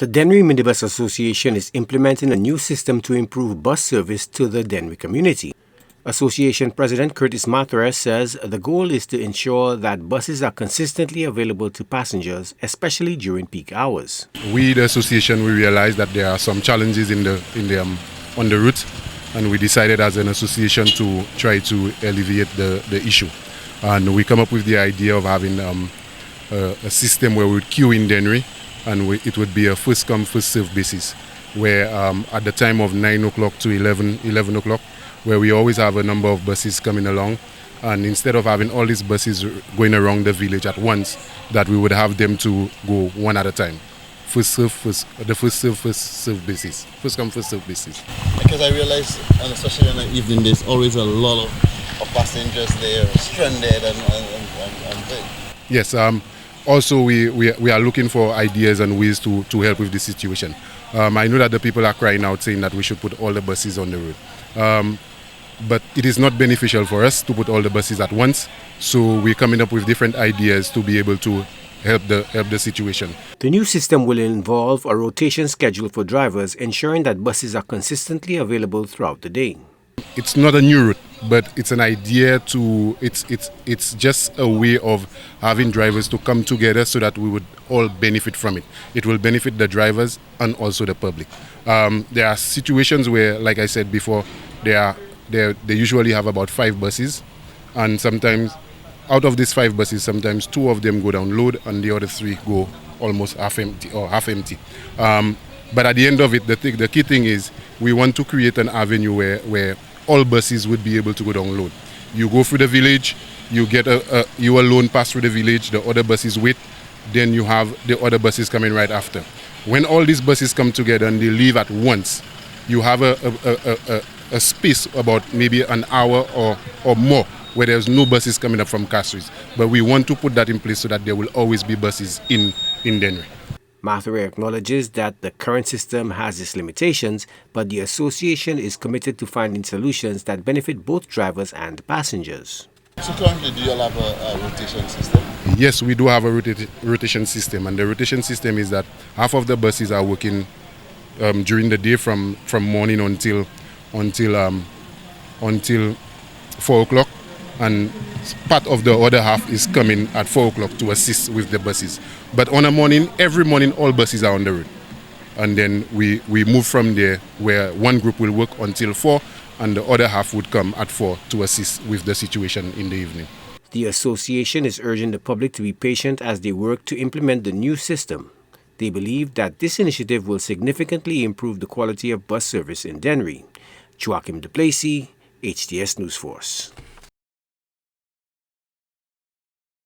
The Dennery Minibus Association is implementing a new system to improve bus service to the Dennery community. Association President Curtis Mathres says the goal is to ensure that buses are consistently available to passengers, especially during peak hours. We, the association, we realized that there are some challenges on the route, and we decided as an association to try to alleviate the issue. And we come up with the idea of having a system where we would queue in Dennery, and it would be a first come, first served basis, where at the time of 9 o'clock to 11 o'clock, where we always have a number of buses coming along, and instead of having all these buses going around the village at once, that we would have them to go one at a time. First serve basis. First come, first serve basis. Because I realize, and especially in the evening, there's always a lot of passengers there stranded and things. Yes, also we are looking for ideas and ways to help with this situation. I know that the people are crying out saying that we should put all the buses on the road. But it is not beneficial for us to put all the buses at once, so we're coming up with different ideas to be able to help the situation. The new system will involve a rotation schedule for drivers, ensuring that buses are consistently available throughout the day. It's not a new route, but it's an idea to, it's just a way of having drivers to come together so that we would all benefit from it. It will benefit the drivers and also the public. There are situations where, like I said before, they usually have about 5 buses, and sometimes out of these 5 buses, sometimes 2 of them go down load and the other 3 go almost half empty. But at the end of it, the key thing is we want to create an avenue where all buses would be able to go down load. You go through the village, you get you alone pass through the village, the other buses wait, then you have the other buses coming right after. When all these buses come together and they leave at once, you have a space about maybe an hour or more where there's no buses coming up from Castries. But we want to put that in place so that there will always be buses in Dennery. Mathres acknowledges that the current system has its limitations, but the association is committed to finding solutions that benefit both drivers and passengers. So currently, do you all have a rotation system? Yes, we do have a rotation system, and the rotation system is that half of the buses are working during the day from morning until 4 o'clock, and part of the other half is coming at 4 o'clock to assist with the buses. But on a morning, every morning, all buses are on the road. And then we move from there, where one group will work until 4, and the other half would come at 4 to assist with the situation in the evening. The association is urging the public to be patient as they work to implement the new system. They believe that this initiative will significantly improve the quality of bus service in Dennery. Joachim Duplessis, HTS News Force.